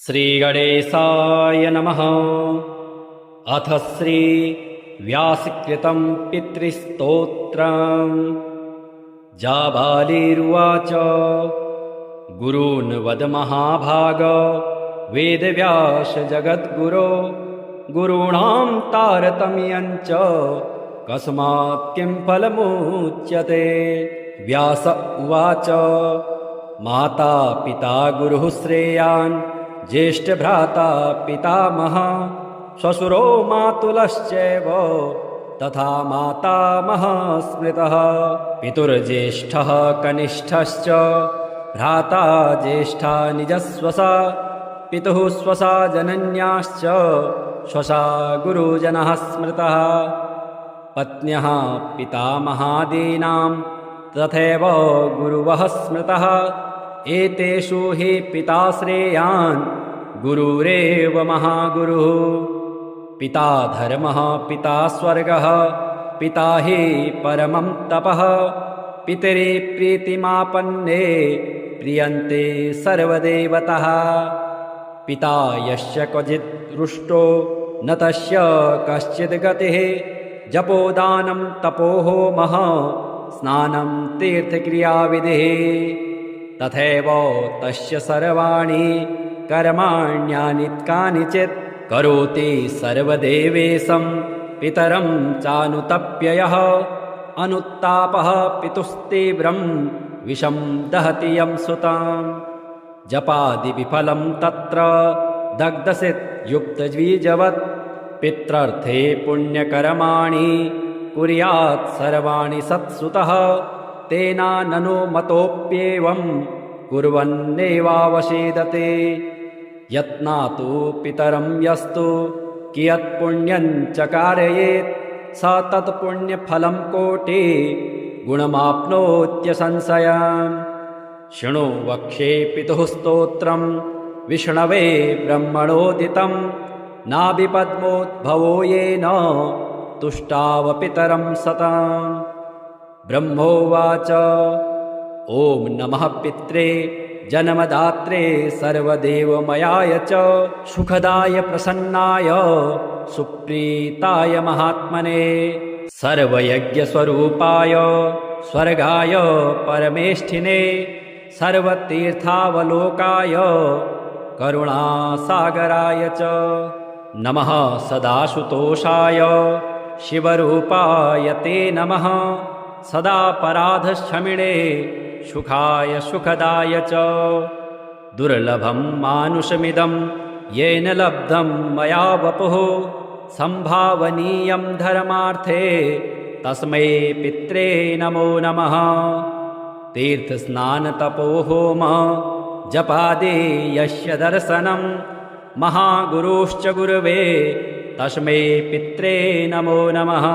श्रीगणेशाय नमः। अथ श्री व्यासकृतं पितृस्तोत्रम्। जाबालिरुवाच गुरून् वद महाभाग वेदव्यास जगद्गुरो गुरूणां तारतम्यं च कस्मात् किं फलमुच्यते। व्यास उवाच माता पिता गुरुः श्रेयान् ज्येष्ठभ्राता पितामहः श्वशुरो मातुलश्चैव तथा मातामहः स्मृतः। पितुर्ज्येष्ठः कनिष्ठश्च भ्राता ज्येष्ठा निजस्वसा पितुः स्वसा जनन्याश्च स्वसा गुरुजनः स्मृतः। पत्न्यः पितामहादीनां तथैव गुरुवः स्मृतः। एतेषु हि पिता श्रेयान् गुरुरेव महागुरुः। पिता धर्मः पिता स्वर्गः पिता हि परमं तपः। पितरि प्रीतिमापन्ने प्रियन्ते सर्वदेवतः। पिता यस्य क्वचित् रुष्टो न तस्य कश्चित् गतिः। जपोदानं तपोहोमः स्नानं तीर्थक्रियाविधिः। तथैव तस्य सर्वाणि कर्माण्यानि कानिचित् करोति सर्वदेवेशं पितरं चानुतप्ययः। अनुत्तापः पितुस्तीव्रं विषं दहति यं सुताम्। जपादिविफलं तत्र दग्धसित् युक्तद्विजवत्। पित्रर्थे पुण्यकर्माणि कुर्यात् सर्वाणि सत्सुतः। तेना ननु मतोऽप्येवं कुर्वन्नेवावसेदते। यत्नातु पितरं यस्तु कियत् पुण्यं च कारयेत् स तत्पुण्यफलं कोटि गुणमाप्नोत्यसंशयम्। शृणु वक्ष्ये पितुः स्तोत्रं विष्णवे ब्रह्मणोदितं। नाभिपद्मोद्भवो येन तुष्टाव पितरं सताम्। ब्रह्मोवाच ॐ नमः पित्रे जन्मदात्रे सर्वदेवमयाय च सुखदाय प्रसन्नाय सुप्रीताय महात्मने सर्वयज्ञस्वरूपाय स्वर्गाय परमेष्ठिने सर्वतीर्थावलोकाय करुणासागराय च नमः। सदाशुतोषाय शिवरूपाय ते नमः। सदा पराधशमिणे सुखाय सुखदाय च। दुर्लभं मानुषमिदं येन लब्धं मया वपुः। संभावनीयं धर्मार्थे तस्मै पित्रे नमो नमः। तीर्थस्नानतपोहोम जपादि यस्य दर्शनं महागुरुश्च गुरवे तस्मै पित्रे नमो नमः।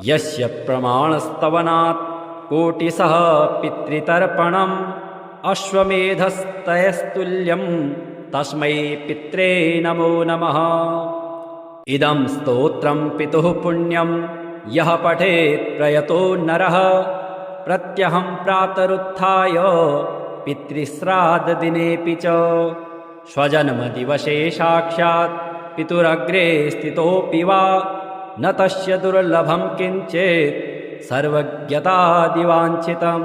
यस्य प्रमाणस्तवनात् कोटिशः पितृतर्पणम् अश्वमेधस्तयस्तुल्यं तस्मै पित्रे नमो नमः। इदं स्तोत्रं पितुः पुण्यं यः पठेत् प्रयतो नरः। प्रत्यहं प्रातरुत्थाय पितृश्राद्धदिनेऽपि च स्वजन्मदिवसे साक्षात् पितुरग्रे स्थितोऽपि वा न तस्य दुर्लभं किञ्चित् सर्वज्ञतादिवाञ्छितं।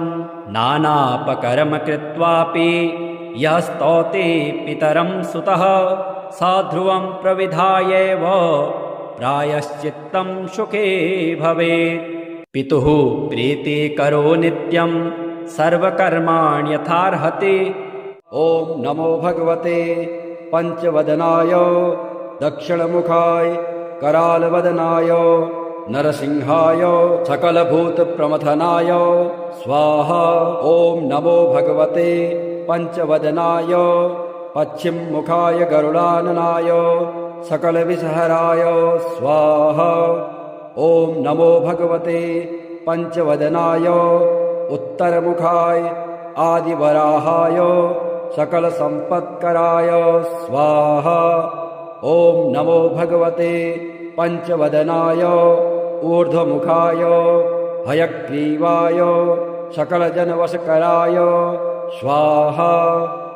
नानापकर्म कृत्वापि यः स्तौति पितरं सुतः स ध्रुवं प्रविधायैव प्रायश्चित्तं सुखे भवेत्। पितुः प्रीतिकरो नित्यं सर्वकर्माण्यथार्हति। ॐ नमो भगवते पंचवदनाय दक्षिणमुखाय करालवदनाय नरसिंहाय सकलभूतप्रमथनाय स्वाहा। ॐ नमो भगवते पंचवदनाय पश्चिममुखाय गरुडाननाय सकलविषहराय स्वाहा। ॐ नमो भगवते पंचवदनाय उत्तरमुखाय आदिवराहाय सकलसम्पत्कराय स्वाहा। ॐ नमो भगवते पंचवदनाय ऊर्ध्वमुखाय हयग्रीवाय सकलजनवशकराय स्वाहा।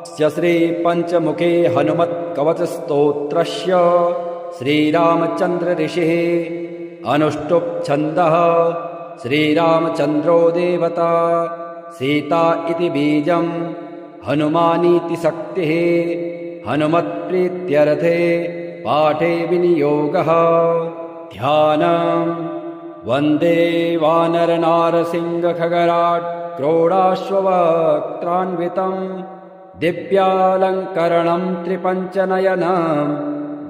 श्रीपञ्चमुखे हनुमत्कवचस्तोत्रस्य श्रीरामचन्द्र ऋषिः अनुष्टुप् छन्दः श्रीरामचन्द्रो देवता सीता इति बीजं हनुमानीति शक्तिः हनुमत्प्रीत्यर्थे पाठे विनियोगः ध्यानम् वन्दे वानरनारसिंहखगराट् क्रोडाश्ववक्त्रान्वितम् दिव्यालङ्करणं त्रिपञ्चनयनं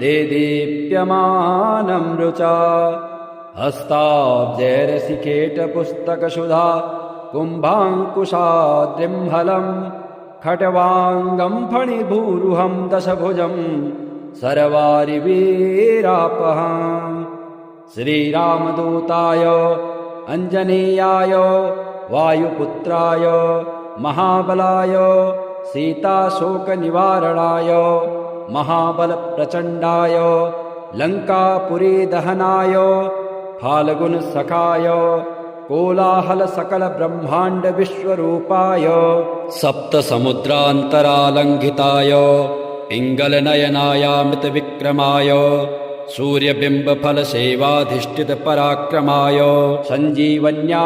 देदीप्यमानं रुचा हस्ताब्जैरसिकेटपुस्तकसुधा कुम्भाङ्कुशाद्रिम्हलं खट्वाङ्गं फणिभूरुहं दशभुजं सर्वारिवीरापहम् श्रीरामदूताय अञ्जनेयाय वायुपुत्राय महाबलाय सीताशोकनिवारणाय महाबलप्रचण्डाय लङ्कापुरीदहनाय फाल्गुनसखाय कोलाहलसकलब्रह्माण्डविश्वरूपाय सप्तसमुद्रान्तरालङ्घिताय पिङ्गलनयनायामृतविक्रमाय सूर्यबिम्बफलसेवाधिष्ठितपराक्रमाय सञ्जीवन्या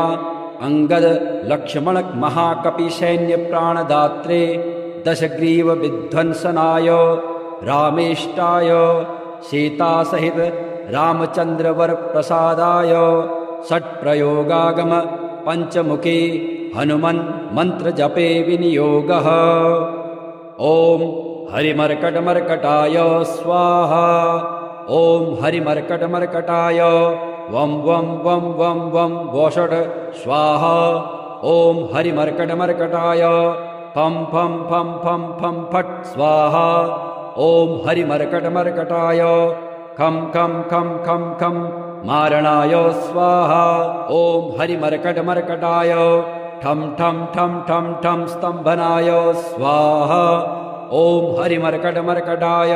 अंगद लक्ष्मण महाकपिसैन्यप्राणदात्रे दशग्रीवविध्वंसनाय रामेष्टाय सीतासहित रामचन्द्रवरप्रसादाय षट्प्रयोगागम पञ्चमुखी हनुमन् मन्त्रजपे विनियोगः। ॐ हरिमर्कटमर्कटाय स्वाहा। ॐ हरिमर्कटमर्कटाय वं वं वं वं वं वोषट् स्वाहा। ॐ हरिमर्कटमर्कटाय फं फं फं फं फं फट् स्वाहा। ॐ हरिमर्कटमर्कटाय खं खं खं खं खं मारणाय स्वाहा। ॐ हरिमर्कटमर्कटाय ठं ठं ठं ठं ठं स्तम्भनाय स्वाहा। ॐ हरिमर्कटमर्कटाय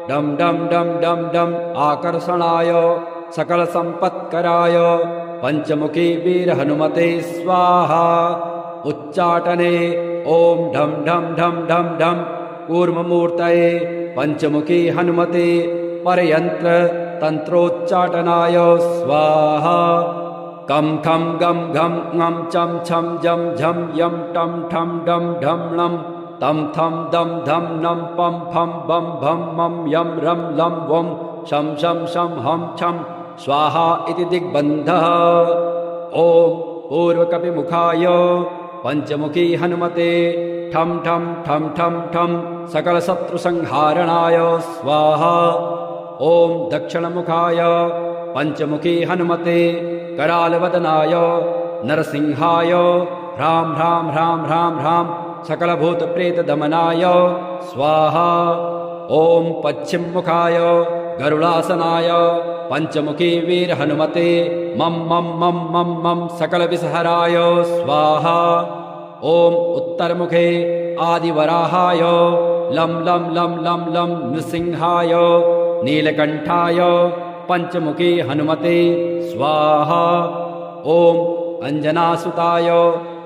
डं डं डं डं डं आकर्षणाय सकलसम्पत्कराय पञ्चमुखी वीरहनुमते स्वाहा। उच्चाटने ॐ ढं ढं ढं ढं ढं कूर्ममूर्तये पञ्चमुखी हनुमते परयन्त्र तन्त्रोच्चाटनाय स्वाहा। कं खं गं घं ङं चं छं जं झं यं टं ठं डं ढं णं तं थं दं धं नं पं फं बं भं मं यं रं लं वं शं शं शं हं छं स्वाहा इति दिग्बन्धः। ॐ पूर्वकपिमुखाय पञ्चमुखी हनुमते ठं ठं ठं ठं ठं सकलशत्रुसंहारणाय स्वाहा। ॐ दक्षिणमुखाय पञ्चमुखी हनुमते करालवदनाय नरसिंहाय ह्रां ह्रां ह्रां ह्रां ह्रां सकलभूतप्रेतदमनाय स्वाहा। ॐ पश्चिममुखाय गरुडासनाय पञ्चमुखी वीरहनुमते मं मं मं मं मं सकलविषहराय स्वाहा। ॐ उत्तरमुखे आदिवराहाय लं लं लं लं लं नृसिंहाय नीलकण्ठाय पञ्चमुखी हनुमते स्वाहा। ॐ अञ्जनासुताय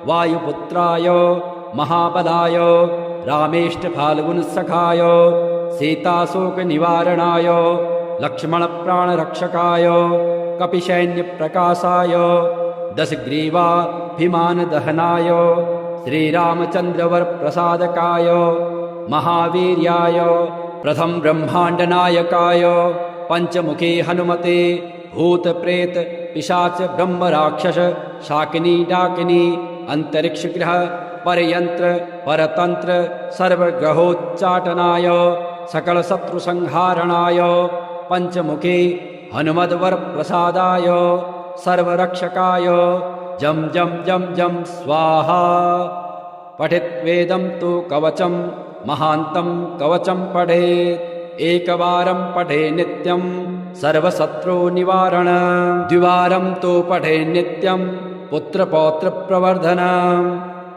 वायुपुत्राय महाबलाय रामेष्टफाल्गुनसखाय सीताशोकनिवारणाय लक्ष्मणप्राणरक्षकाय कपिसैन्यप्रकाशाय दशग्रीवाभिमानदहनाय श्रीरामचन्द्रवरप्रसादकाय महावीर्याय प्रथम ब्रह्माण्डनायकाय पञ्चमुखी हनुमते भूतप्रेत पिशाच ब्रह्मराक्षस शाकिनी डाकिनी अन्तरिक्षग्रह परयन्त्र परतन्त्र सर्वग्रहोच्चाटनाय सकलशत्रुसंहारणाय पञ्चमुखी हनुमद्वरप्रसादाय सर्वरक्षकाय जं जं जं जं स्वाहा। पठित्वेदं तु कवचं महान्तं कवचं पठेत् एकवारं पठे नित्यं सर्वशत्रुनिवारण द्विवारं तु पठे नित्यं पुत्रपौत्रप्रवर्धनं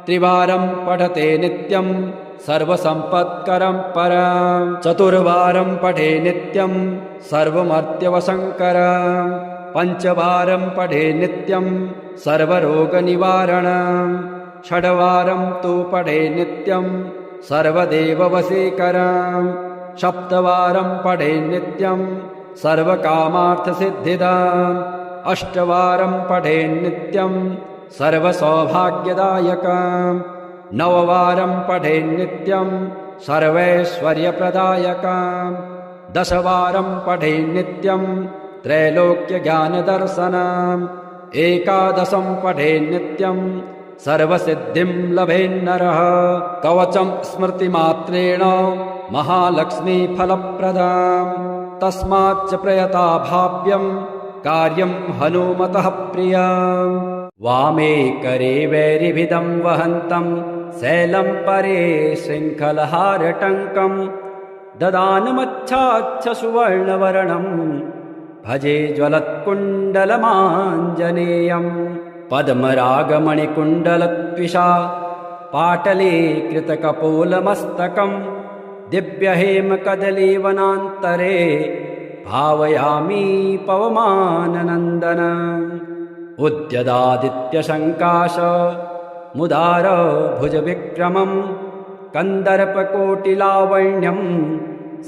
त्रिवारं पठते नित्यं सर्वसम्पत्करं परं चतुर्वारं पठे नित्यं सर्वमर्त्यवशङ्करं पञ्चवारं पठे नित्यं सर्वरोगनिवारणं षड्वारं तु पठे नित्यं सर्वदेववशीकरम् सप्तवारं पठेन्नित्यं सर्वकामार्थसिद्धिदाम् अष्टवारं पठेन्नित्यं सर्वसौभाग्यदायकम् नववारं पठेन्नित्यं सर्वैश्वर्यप्रदायकम् दशवारं पठेन्नित्यं त्रैलोक्यज्ञानदर्शनम् एकादशं पठेन्नित्यं सर्वसिद्धिं लभेन्नरः कवचं स्मृतिमात्रेण महालक्ष्मीफलप्रदाम् तस्माच्च प्रयता भाव्यं कार्यं हनुमतः प्रियम् वामे करे वैरिभिदं वहन्तं शैलं परे शृङ्खलहारटङ्कं ददानमच्छाच्च सुवर्णवर्णं भजे ज्वलत्कुण्डलमाञ्जनेयम् पद्मरागमणिकुण्डलत्विषा पाटले कृतकपोलमस्तकं दिव्यहेमकदलीवनान्तरे भावयामि पवमाननन्दनम् उद्यदादित्यशङ्काश मुदार भुजविक्रमं कन्दर्पकोटिलावण्यं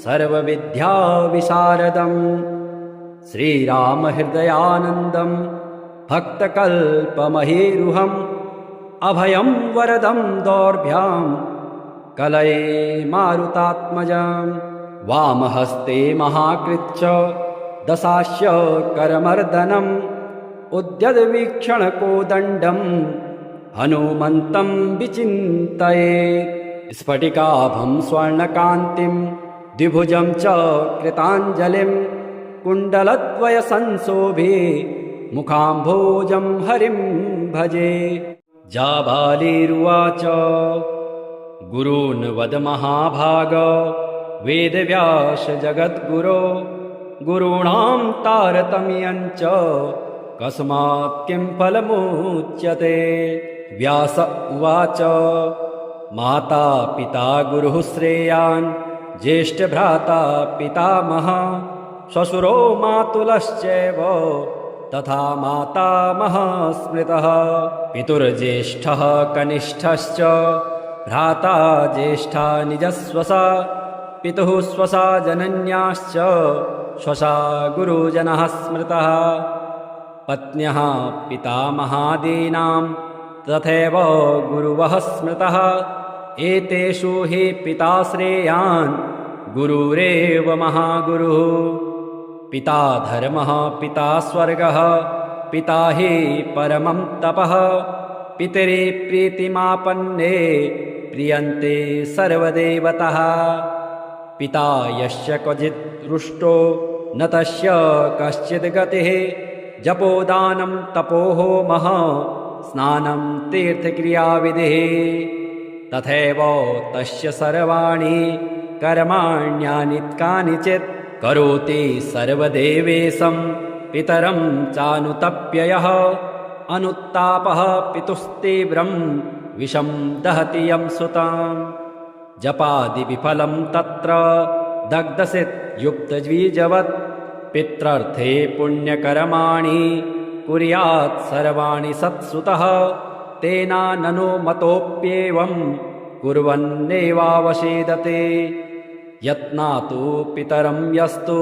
सर्वविद्याविशारदम् श्रीरामहृदयानन्दं भक्तकल्पमहीरुहम् अभयं वरदं दौर्भ्यां कलये मारुतात्मजम् वामहस्ते महाकृच्च दशास्य करमर्दनम् उद्यद्वीक्षणकोदण्डं हनुमन्तं विचिन्तये स्फटिकाभं स्वर्णकान्तिं द्विभुजं च कृताञ्जलिं कुण्डलद्वयसंशोभे मुखाम्भोजं हरिं भजे जाबालिरुवाच गुरून् वद महाभाग वेदव्यास जगद्गुरो गुरूणां तारतम्यञ्च कस्मात् किं फलमुच्यते व्यास उवाच माता पिता गुरुः श्रेयान् ज्येष्ठभ्राता पितामहः श्वशुरो मातुलश्चैव तथा मातामहः स्मृतः पितुर्ज्येष्ठः कनिष्ठश्च भ्राता ज्येष्ठा निजस्वसा पितुः स्वसा जनन्याश्च स्वसा गुरुजनः स्मृतः पत्न्यः पितामहादीनां तथैव गुरुवः स्मृतः एतेषु हि पिता श्रेयान् गुरुरेव महागुरुः पिता धर्मः पिता स्वर्गः पिता हि परमं तपः पितरि प्रीतिमापन्ने प्रियन्ते सर्वदेवतः पिता यस्य क्वचित् रुष्टो न तस्य कश्चित् गतिः जपोदानं तपोहोमः स्नानं तीर्थक्रियाविधिः तथैव तस्य सर्वाणि कर्माण्यानि कानिचित् करोति सर्वदेवेशं पितरं चानुतप्ययः अनुत्तापः पितुस्तीव्रं विषं दहति यं सुताम् जपादिविफलं तत्र दग्धसित् युक्तद्विजवत् पित्रर्थे पुण्यकर्माणि कुर्यात् सर्वाणि सत्सुतः तेनाननु मतोऽप्येवं कुर्वन्नेवावसेदते यत्नातु पितरं यस्तु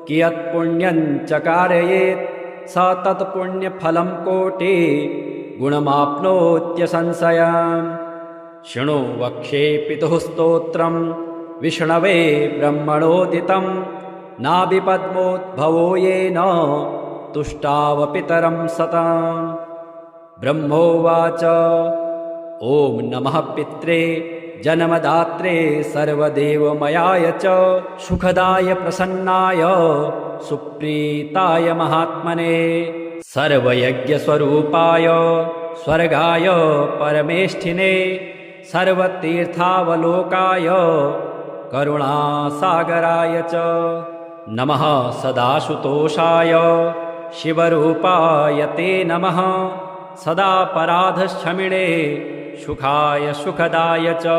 कियत्पुण्यं च कारयेत् स तत्पुण्यफलं कोटि गुणमाप्नोत्यसंशयम् शृणु वक्षे पितुः स्तोत्रं विष्णवे ब्रह्मणोदितं नाभिपद्मोद्भवो येन तुष्टावपितरं सताम् ब्रह्मोवाच ॐ नमः पित्रे जन्मदात्रे सर्वदेवमयाय च सुखदाय प्रसन्नाय सुप्रीताय महात्मने सर्वयज्ञस्वरूपाय स्वर्गाय परमेष्ठिने सर्वतीर्थावलोकाय करुणासागराय च नमः सदाशुतोषाय शिवरूपाय ते नमः सदापराधक्षमिणे सुखाय सुखदाय च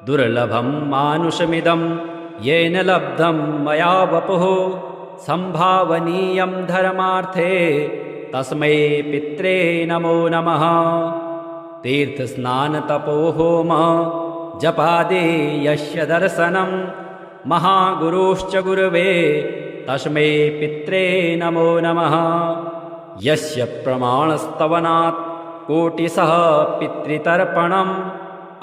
दुर्लभं मानुषमिदं येन लब्धं मया वपुः संभावनीयं धर्मार्थे तस्मै पित्रे नमो नमः तीर्थस्नानतपोहोम जपादे यस्य दर्शनं महागुरुश्च गुरवे तस्मै पित्रे नमो नमः। यस्य प्रमाणस्तवनात् कोटिशः पितृतर्पणम्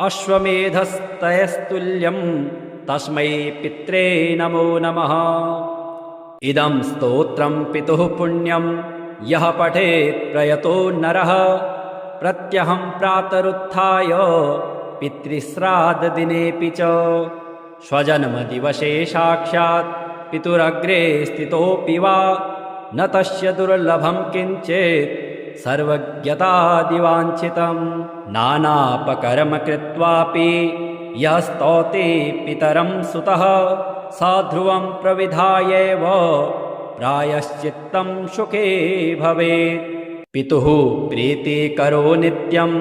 अश्वमेधस्तयस्तुल्यं तस्मै पित्रे नमो नमः। इदं स्तोत्रं पितुः पुण्यं यः पठेत् प्रयतो नरः प्रत्यहं प्रातरुत्थाय पितृश्राद्धदिनेऽपि च स्वजन्मदिवसे साक्षात् पितुरग्रे स्थितोऽपि वा न तस्य दुर्लभं किञ्चित् सर्वज्ञतादिवाञ्छितं नानापकर्म कृत्वापि यः स्तौति पितरं सुतः सा ध्रुवं प्रविधायैव प्रायश्चित्तं सुखे भवेत्। पितुः प्रीतिकरो नित्यं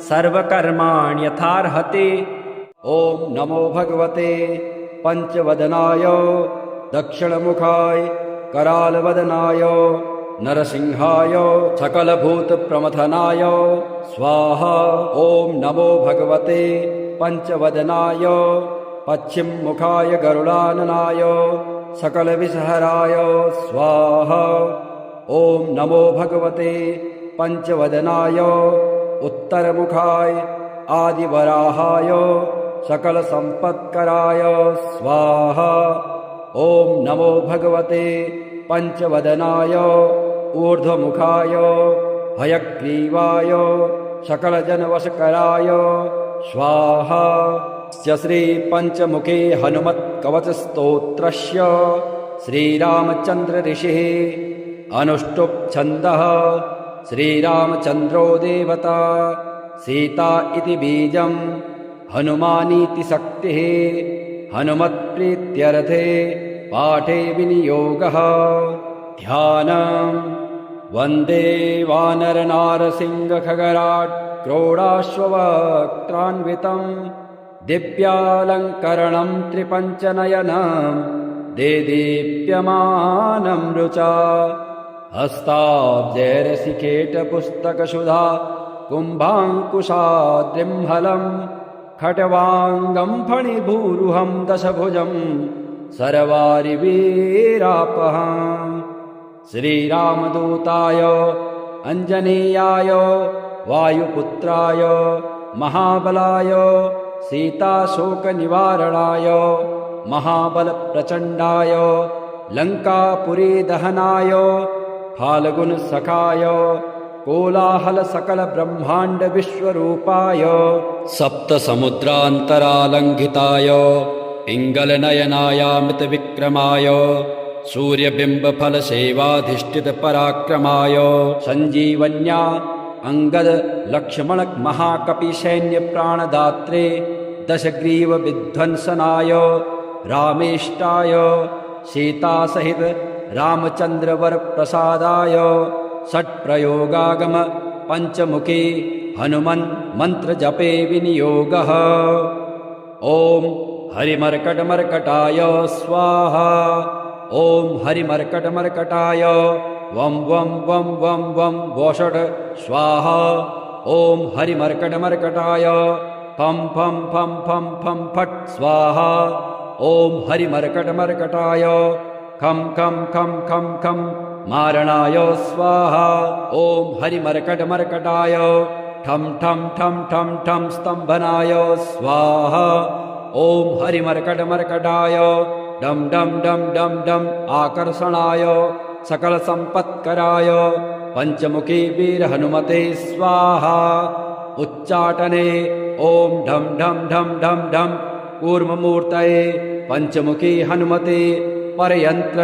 सर्वकर्माण्यथार्हति। ॐ नमो भगवते पंचवदनाय दक्षिणमुखाय करालवदनाय नरसिंहाय सकलभूतप्रमथनाय स्वाहा। ॐ नमो भगवते पंचवदनाय पश्चिममुखाय गरुडाननाय सकलविषहराय स्वाहा। ॐ नमो भगवते पंचवदनाय उत्तरमुखाय आदिवराहाय सकलसम्पत्कराय स्वाहा। ॐ नमो भगवते पंचवदनाय ऊर्ध्वमुखाय हयग्रीवाय सकलजनवशकराय स्वाहा। श्री पंचमुखे हनुमत्कवचस्तोत्रस्य श्रीरामचन्द्र ऋषिः अनुष्टुप् छन्दः श्रीरामचन्द्रो देवता सीता इति बीजं हनुमानीति शक्तिः हनुमत्प्रीत्यर्थे पाठे विनियोगः। ध्यानं वन्दे वानरनारसिंहखगराट् क्रोडाश्ववक्त्रान्वितं दिव्यालङ्करणं त्रिपञ्चनयनं देदीप्यमानं रुचा हस्ताब्जैरसिकेटपुस्तकसुधा कुम्भाङ्कुशाद्रिम्हलं खट्वाङ्गं फणिभूरुहं दशभुजं सर्वारिवीरापहम्। श्रीरामदूताय अञ्जनेयाय वायुपुत्राय महाबलाय सीताशोकनिवारणाय महाबलप्रचण्डाय लङ्कापुरीदहनाय फाल्गुनसखाय कोलाहलसकलब्रह्माण्डविश्वरूपाय सप्तसमुद्रान्तरालङ्घिताय पिङ्गलनयनायामृतविक्रमाय सूर्यबिम्बफलसेवाधिष्ठितपराक्रमाय सञ्जीवन्या अङ्गदलक्ष्मणमहाकपिसैन्यप्राणदात्रे दशग्रीवविध्वंसनाय रामेष्टाय सीतासहित रामचन्द्रवरप्रसादाय षट्प्रयोगागम पञ्चमुखी हनुमन् मन्त्रजपे विनियोगः। ॐ हरिमर्कटमर्कटाय स्वाहा। ॐ हरिमर्कटमर्कटाय वं वं वं वं वं वषट् स्वाहा। ॐ हरिमर्कटमर्कटाय फं फं फं फं फं फट् स्वाहा। ॐ हरिमर्कटमर्कटाय खं खं खं खं खं मारणाय स्वाहा। ॐ हरिमर्कटमर्कटाय ठं ठं ठं ठं ठं स्तम्भनाय स्वाहा। ॐ हरिमर्कटमर्कटाय डं डं डं डं डं आकर्षणाय सकलसम्पत्कराय पंचमुखी वीरहनुमते स्वाहा। उच्चाटने ॐ ढं ढं ढं ढं ढं कूर्ममूर्तये पंचमुखी हनुमते परयन्त्र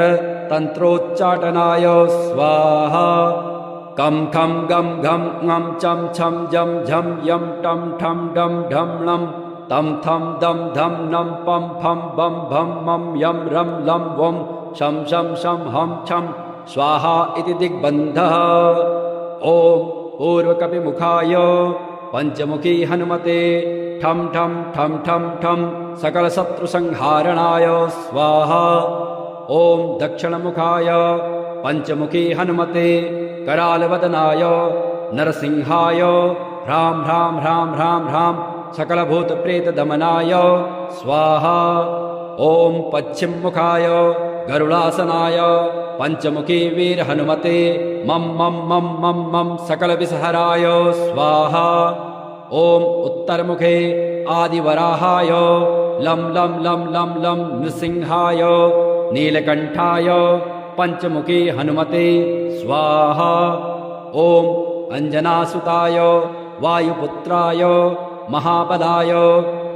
तन्त्रोच्चाटनाय स्वाहा। कं खं गं घं ङं चं छं जं झं यं टं ठं डं ढं लं तं थं दं धं नं पं फं बं भं मं यं रं लं वं शं शं शं हं छं स्वाहा इति दिग्बन्धः। ॐ पूर्वकपिमुखाय पंचमुखी हनुमते ठं ठं ठं ठं ठं सकलशत्रुसंहारणाय स्वाहा। ॐ दक्षिणमुखाय पंचमुखी हनुमते करालवदनाय नरसिंहाय ह्रां ह्रां ह्रां ह्रां ह्रां सकलभूतप्रेतदमनाय स्वाहा। ॐ पश्चिममुखाय गरुडासनाय पञ्चमुखी वीरहनुमते मं मं मं मं मं सकलविषहराय स्वाहा। ॐ उत्तरमुखे आदिवराहाय लं लं लं लं लं नृसिंहाय नीलकण्ठाय पञ्चमुखी हनुमते स्वाहा। ॐ अञ्जनासुताय वायुपुत्राय महाबलाय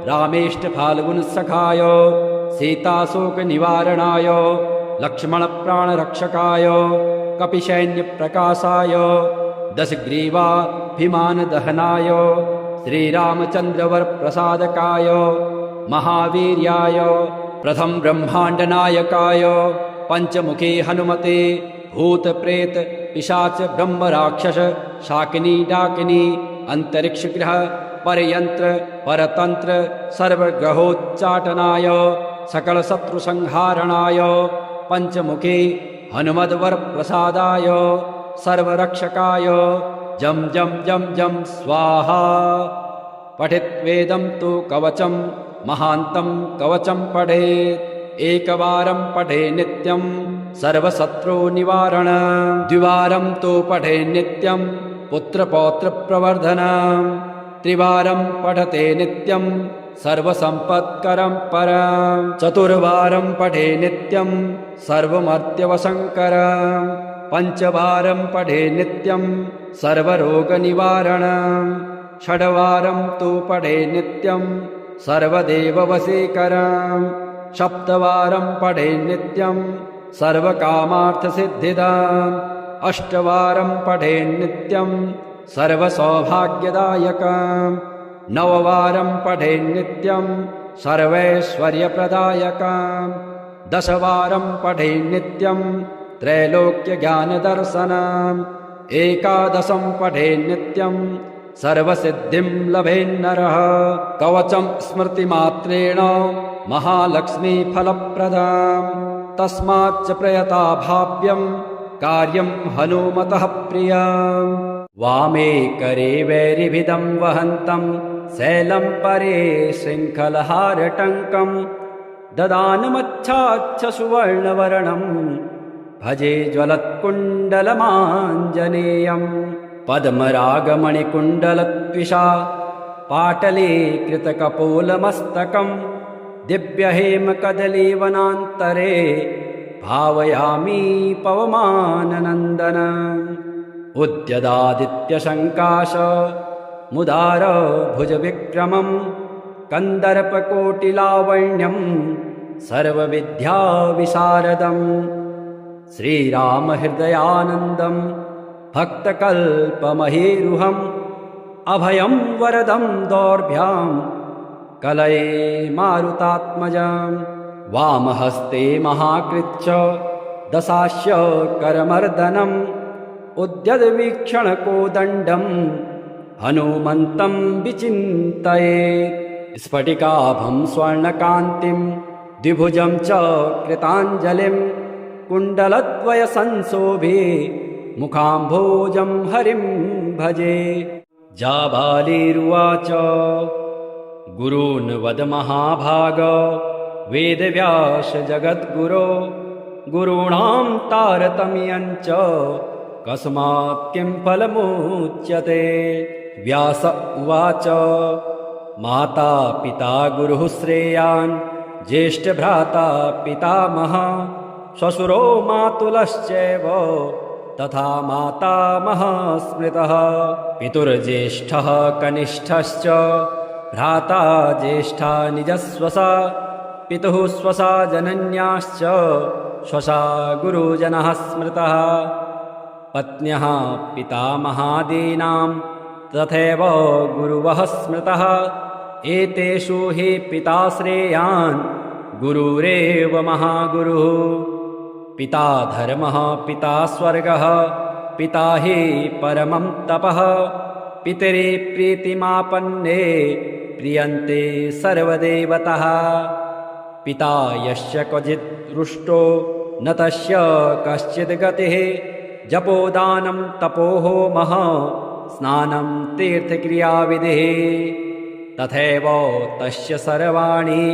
रामेष्टफाल्गुनसखाय सीताशोकनिवारणाय लक्ष्मणप्राणरक्षकाय कपिसैन्यप्रकाशाय दशग्रीवाभिमानदहनाय श्रीरामचन्द्रवरप्रसादकाय महावीर्याय प्रथम ब्रह्माण्डनायकाय पञ्चमुखी हनुमते भूतप्रेत पिशाच ब्रह्मराक्षस शाकिनी डाकिनी अंतरिक्षग्रह परयंत्र परतंत्र सर्वग्रहोच्चाटनाय सकलशत्रुसंहारणाय पञ्चमुखी हनुमद्वरप्रसादाय सर्वरक्षकाय जं जं जं जं स्वाहा। पठित्वेदं तु कवचं महान्तं कवचं पठेत् एकवारं पठे नित्यं सर्वशत्रुनिवारण द्विवारं तु पठे नित्यं पुत्रपौत्रप्रवर्धनं त्रिवारं पठते नित्यं सर्वसम्पत्करं परं चतुर्वारं पठे नित्यं सर्वमर्त्यवशङ्करं पञ्चवारं पठे नित्यं सर्वरोगनिवारणं षड्वारं तु पठे नित्यं सर्वदेववशीकरं सप्तवारं पठे नित्यं सर्वकामार्थसिद्धिदाम् अष्टवारं पठे नित्यं सर्वसौभाग्यदायकं नववारं पठे नित्यं सर्वैश्वर्यप्रदायकं दशवारं पठे नित्यं त्रैलोक्यज्ञानदर्शनम् एकादशं पठे नित्यं सर्वसिद्धिं लभेन्नरः कवचं स्मृतिमात्रेण महालक्ष्मीफलप्रदाम् तस्माच्च प्रयता भाव्यं कार्यं हनुमतः प्रियम् वामे करे वैरिभिदं वहन्तं शैलं परे शृङ्खलहारटङ्कं ददानमच्छाच्छ सुवर्णवर्णं भजे ज्वलत्कुण्डलमाञ्जनेयं पद्मरागमणिकुण्डलत्विषा पाटले कृतकपोलमस्तकं दिव्यहेमकदलीवनान्तरे भावयामि पवमाननन्दनम् उद्यदादित्यशङ्काश मुदार भुजविक्रमं कन्दर्पकोटिलावण्यं सर्वविद्याविशारदं श्रीरामहृदयानन्दं भक्तकल्पमहीरुहम् अभयं वरदं दौर्भ्यां कलये मारुतात्मजं वामहस्ते महाकृच्च दशास्य करमर्दनम् उद्यद्वीक्षणकोदण्डं हनुमन्तं विचिन्तयेत् स्फटिकाभं स्वर्णकान्तिं द्विभुजं च कृताञ्जलिं कुण्डलद्वयसंशोभे मुखाम्भोजं हरिं भजे। जाबालिरुवाच गुरून् वद महाभाग वेदव्यास जगद्गुरो गुरूणां तारतम्यञ्च कस्मात् किं फलमुच्यते। व्यास उवाच माता पिता गुरुः श्रेयान् ज्येष्ठभ्राता पितामहः श्वशुरो मातुलश्चैव तथा मातामहः स्मृतः पितुर्ज्येष्ठः कनिष्ठश्च भ्राता ज्येष्ठा निजस्वसा पितुः स्वसा जनन्याश्च स्वसा गुरुजनः स्मृतः पत्न्यः पितामहादीनां तथैव गुरुवः स्मृतः एतेषु हि पिता श्रेयान् गुरुरेव महागुरुः पिता धर्मः पिता स्वर्गः पिता हि परमं तपः पितरि प्रीतिमापन्ने प्रियन्ते सर्वदेवतः पिता यस्य क्वचित् रुष्टो न तस्य कश्चित् गतिः जपोदानं तपोहोमः स्नानं तीर्थक्रियाविधिः तथैव तस्य सर्वाणि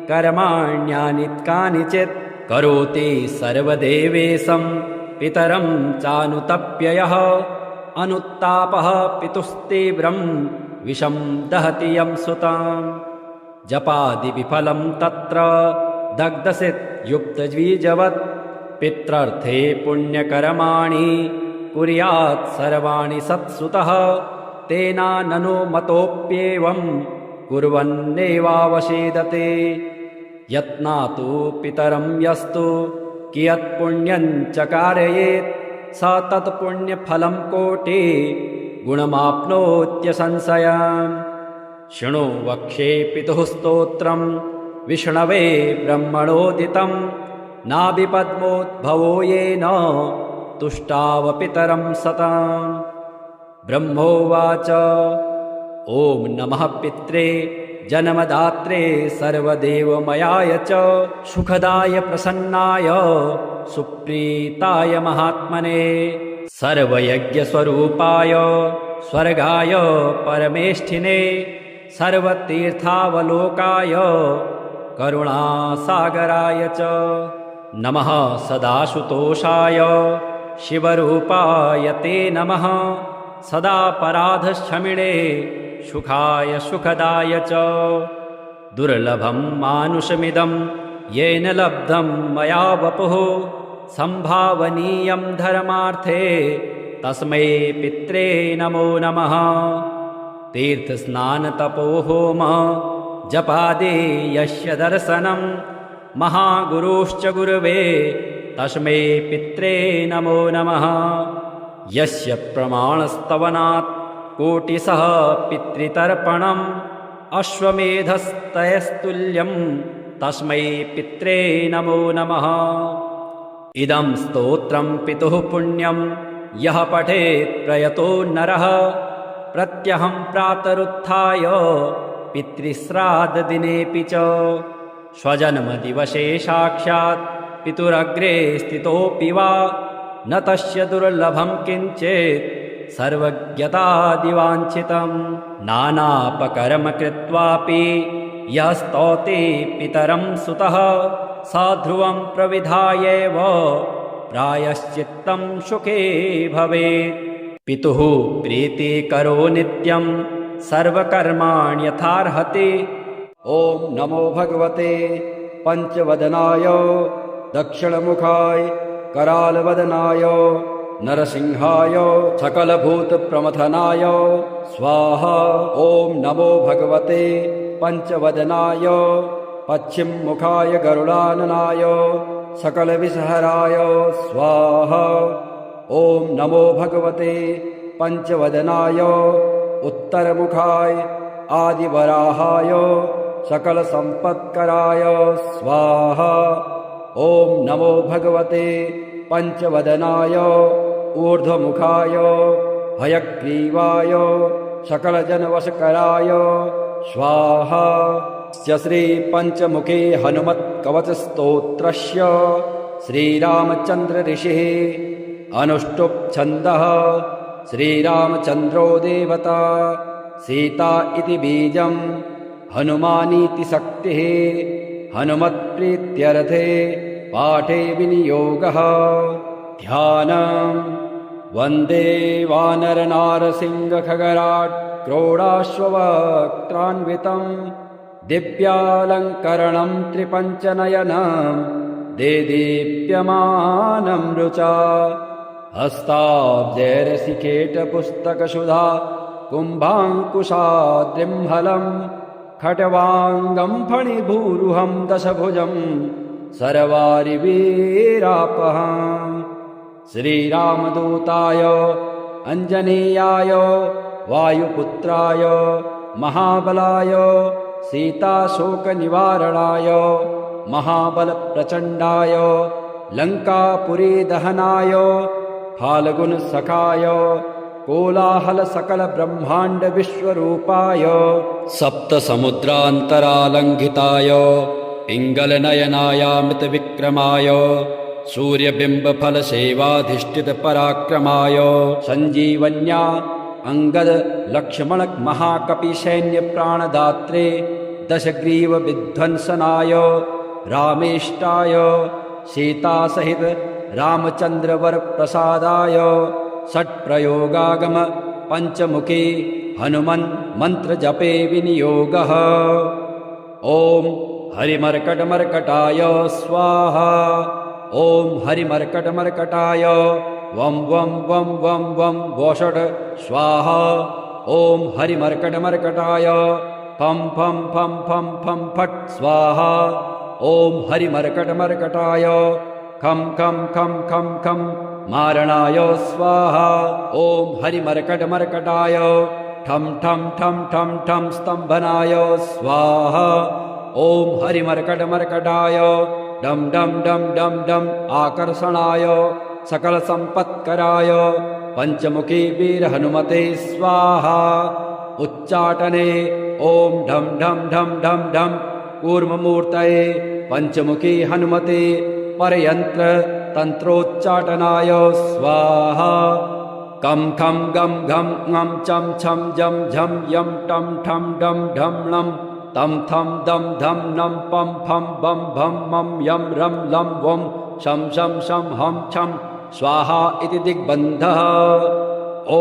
कर्माण्यानि कानिचित् करोति सर्वदेवेशं पितरं चानुतप्ययः अनुत्तापः पितुस्तीव्रं विषं दहति यं सुताम् जपादिविफलं तत्र दग्धसित् युक्तद्विजवत् पित्रर्थे पुण्यकर्माणि कुर्यात् सर्वाणि सत्सुतः तेनाननु मतोऽप्येवं कुर्वन्नेवावसेदते यत्नातु पितरं यस्तु कियत्पुण्यं च कारयेत् स तत्पुण्यफलं कोटि गुणमाप्नोत्यसंशयम् शृणु वक्ष्ये पितुः स्तोत्रं विष्णवे ब्रह्मणोदितं नाभिपद्मोद्भवो येन तुष्टावपितरं सताम् ब्रह्मोवाच ॐ नमः पित्रे जन्मदात्रे सर्वदेवमयाय च सुखदाय प्रसन्नाय सुप्रीताय महात्मने सर्वयज्ञस्वरूपाय स्वर्गाय परमेष्ठिने सर्वतीर्थावलोकाय करुणासागराय च नमः सदाशुतोषाय शिवरूपाय ते नमः सदा पराधशमिणे सुखाय सुखदाय च दुर्लभं मानुषमिदं येन लब्धं मया वपुः संभावनीयं धर्मार्थे तस्मै पित्रे नमो नमः तीर्थस्नानतपोहोम जपादि यस्य दर्शनं महागुरुश्च गुरवे तस्मै पित्रे नमो नमः यस्य प्रमाणस्तवनात् कोटिशः पितृतर्पणम् अश्वमेधस्तयस्तुल्यं तस्मै पित्रे नमो नमः इदं स्तोत्रं पितुः पुण्यं यः पठेत् प्रयतो नरः प्रत्यहं प्रातरुत्थाय पितृश्राद्धदिनेऽपि च स्वजन्मदिवसे साक्षात् पितुरग्रे स्थितोऽपि वा न तस्य दुर्लभं किञ्चित् सर्वज्ञतादिवाञ्छितं नानापकर्म कृत्वापि यः स्तौति पितरं सुतः स ध्रुवं प्रविधायैव प्रायश्चित्तं सुखे भवेत् पितुः प्रीतिकरो नित्यं सर्वकर्माण्यथार्हति ॐ नमो भगवते पञ्चवदनाय दक्षिणमुखाय करालवदनाय नरसिंहाय सकलभूतप्रमथनाय स्वाहा ॐ नमो भगवते पञ्चवदनाय पश्चिममुखाय गरुडाननाय सकलविषहराय स्वाहा ॐ नमो भगवते पञ्चवदनाय उत्तरमुखाय आदिवराहाय सकलसम्पत्कराय स्वाहा ॐ नमो भगवते पञ्चवदनाय ऊर्ध्वमुखाय हयग्रीवाय सकलजनवशकराय स्वाहा श्रीपञ्चमुखे हनुमत्कवचस्तोत्रस्य श्रीरामचन्द्र ऋषिः अनुष्टुप् छन्दः श्रीरामचन्द्रो देवता सीता इति बीजं हनुमानीति शक्तिः हनुमत्प्रीत्यर्थे पाठे विनियोगः ध्यानं वन्दे वानरनारसिंहखगराट् क्रोडाश्ववक्त्रान्वितं दिव्यालङ्करणं त्रिपञ्चनयनं देदीप्यमानं रुचा हस्ताब्जैरसिकेटपुस्तकसुधा कुम्भाङ्कुशाद्रिम्हलं खट्वाङ्गं फणिभूरुहं दशभुजं सर्वारिवीरापहम् श्रीरामदूताय अञ्जनेयाय वायुपुत्राय महाबलाय सीताशोकनिवारणाय महाबलप्रचण्डाय लङ्कापुरीदहनाय फाल्गुनसखाय कोलाहलसकलब्रह्माण्डविश्वरूपाय सप्तसमुद्रान्तरालङ्घिताय पिङ्गलनयनायामृतविक्रमाय सूर्यबिम्बफलसेवाधिष्ठितपराक्रमाय सञ्जीवन्या अंगद लक्ष्मण महाकपि सैन्य प्राणदात्रे दशग्रीव विध्वंसनाय रामेष्टाय सीता सहित रामचंद्र वर प्रसादाय षट्प्रयोगागम पंचमुखी हनुमन् मंत्र जपे विनियोगः। ओम हरिमर्कटमर्कटाय स्वाहा। ओम हरिमर्कटमर्कटाय वं वं वं वं वं वषट् स्वाहा। ओम हरिमर्कटमर्कटाय फं फं फं फं फं फट् स्वाहा। ओम हरिमर्कटमर्कटाय खं खं खं खं खं मारणाय स्वाहा। ओम हरिमर्कटमर्कटाय ठं ठं ठं ठं ठं स्तंभनाय स्वाहा। ओम हरिमर्कटमर्कटाय डम डम डम डम डम आकर्षणाय सकल संपत्कराय पंचमुखी वीर हनुमते स्वाहा। उच्चाटने ओम ढम ढम ढम ढम ढम कूर्ममूर्तये पंचमुखी हनुमते परयंत्र तंत्रोच्चाटनाय स्वाहा। कं खं गं घं ङं चं छं जं झं यं टं ठं डं ढं लं तं थं दं धं नं पं फं बं भं मं यं रं लं वं शं शं शं हं छं स्वाहा इति दिग्बन्धः। ॐ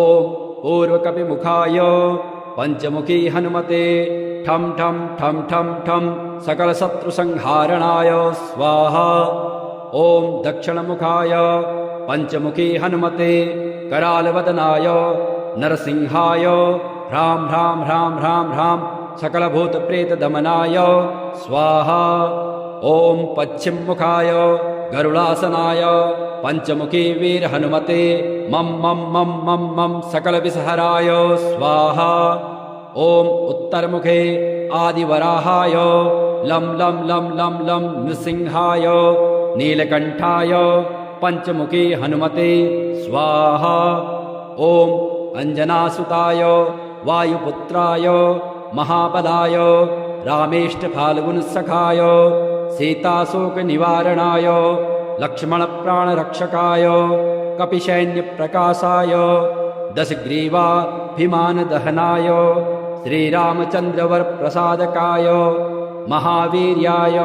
पूर्वकपिमुखाय पंचमुखी हनुमते ठं ठं ठं ठं ठं सकलशत्रुसंहारणाय स्वाहा। ॐ दक्षिणमुखाय पंचमुखी हनुमते करालवदनाय नरसिंहाय ह्रां ह्रां ह्रां ह्रां ह्रां सकलभूतप्रेतदमनाय स्वाहा। ॐ पश्चिममुखाय गरुडासनाय पंचमुखी वीर हनुमते मं मं मं मं मं सकलविषहराय स्वाहा। ॐ उत्तरमुखे आदिवराहाय लं लं लं लं लं नृसिंहाय नीलकंठाय पंचमुखी हनुमते स्वाहा। ॐ अंजनासुताय वायुपुत्राय महाबलाय रामेष्टफाल्गुनसखाय सीताशोकनिवारणाय लक्ष्मणप्राणरक्षकाय कपिसैन्यप्रकाशाय दशग्रीवाभिमानदहनाय श्रीरामचन्द्रवरप्रसादकाय महावीर्याय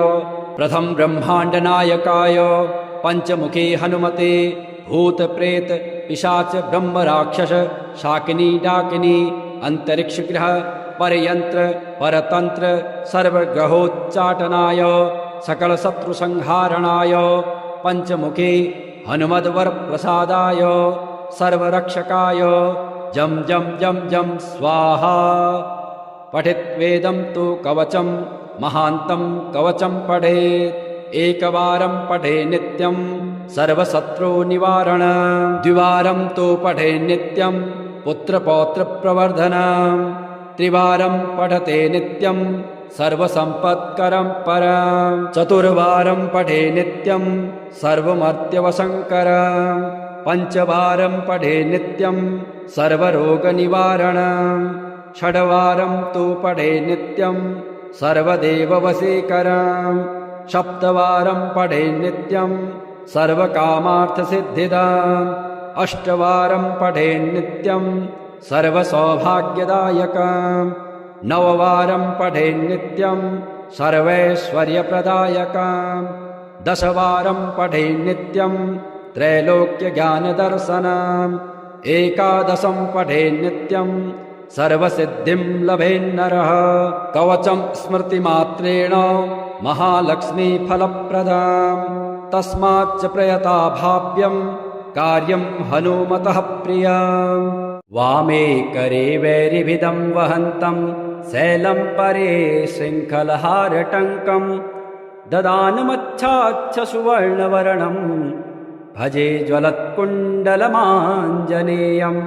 प्रथम ब्रह्माण्डनायकाय पंचमुखी हनुमते भूतप्रेत पिशाच ब्रह्मराक्षस शाकिनी डाकिनी अंतरिक्षग्रह परयंत्र परतंत्र सर्वग्रहोच्चाटनाय सकलशत्रुसंहारणाय पंचमुखी हनुमद्वरप्रसादाय सर्वरक्षकाय जं जं जं जं स्वाहा। पठित्वेदं तु कवचं महान्तं कवचं पठेत् एकवारं पठे नित्यं सर्वशत्रुनिवारण द्विवारं तु पठे नित्यं पुत्रपौत्रप्रवर्धनं त्रिवारं पठते नित्यं सर्वसम्पत्करं परं चतुर्वारं पठे नित्यं सर्वमर्त्यवशङ्करं पंचवारं पठे नित्यं सर्वरोगनिवारणं षड्वारं तु पठे नित्यं सर्वदेववशीकरं सप्तवारं पठे नित्यं सर्वकामार्थसिद्धिदाम् अष्टवारं पठे नित्यं सर्वसौभाग्यदायकं नववारं पठे नित्यं सर्वैश्वर्यप्रदायकं दशवारं पठे नित्यं त्रैलोक्यज्ञानदर्शनम् एकादशं पठे नित्यं सर्वसिद्धिं लभेन्नरः कवचं स्मृतिमात्रेण महालक्ष्मीफलप्रदाम् तस्माच्च प्रयता भाव्यं कार्यं हनुमतः प्रियम् वामे करे वैरिभिदं वहन्तं शैलं परे शृङ्खलहारटङ्कं ददानमच्छाच्छ सुवर्णवर्णं भजे ज्वलत्कुण्डलमाञ्जनेयं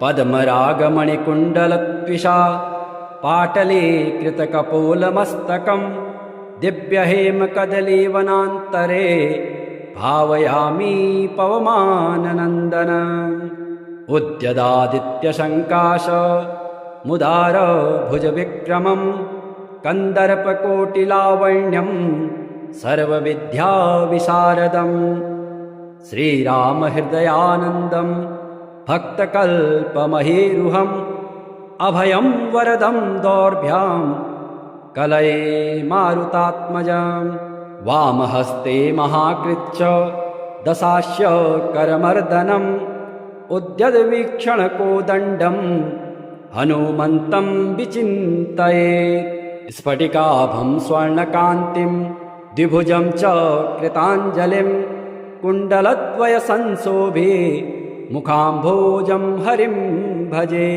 पद्मरागमणिकुण्डलत्विषा पाटले कृतकपोलमस्तकं दिव्यहेमकदलीवनान्तरे भावयामि पवमाननन्दनम् उद्यदादित्यशङ्काश मुदार भुजविक्रमं कन्दर्पकोटिलावण्यं सर्वविद्याविशारदं श्रीरामहृदयानन्दं भक्तकल्पमहीरुहम् अभयं वरदं दौर्भ्यां कलये मारुतात्मजम् वामहस्ते महाकृच्च दशास्य करमर्दनम् उद्यद्वीक्षणकोदण्डम् हनुमन्तं विचिन्तयेत् स्फटिकाभं स्वर्णकान्तिं द्विभुजं च कृताञ्जलिं कुण्डलद्वयसंशोभे मुखाम्भोजं हरिं भजे।